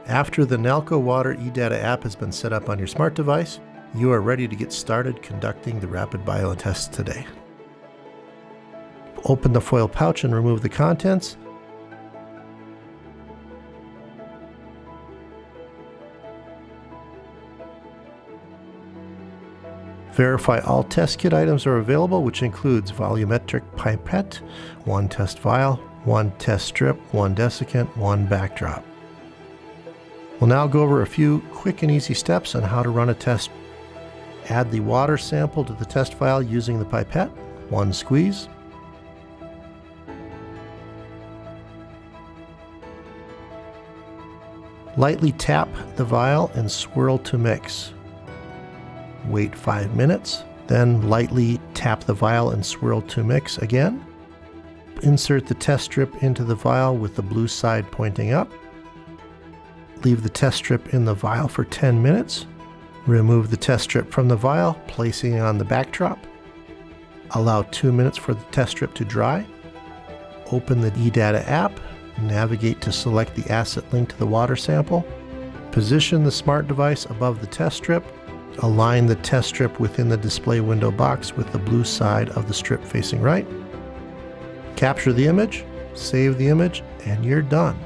After the Nalco Water E-data app has been set up on your smart device, you are ready to get started conducting the rapid bio test today. Open the foil pouch and remove the contents. Verify all test kit items are available, which includes volumetric pipette, 1 test vial, 1 test strip, 1 desiccant, 1 backdrop. We'll now go over a few quick and easy steps on how to run a test. Add the water sample to the test vial using the pipette, 1 squeeze. Lightly tap the vial and swirl to mix. Wait 5 minutes, then lightly tap the vial and swirl to mix again. Insert the test strip into the vial with the blue side pointing up. Leave the test strip in the vial for 10 minutes. Remove the test strip from the vial, placing it on the backdrop. Allow 2 minutes for the test strip to dry. Open the E-data app, navigate to select the asset link to the water sample. Position the smart device above the test strip. Align the test strip within the display window box with the blue side of the strip facing right. Capture the image, save the image, and you're done.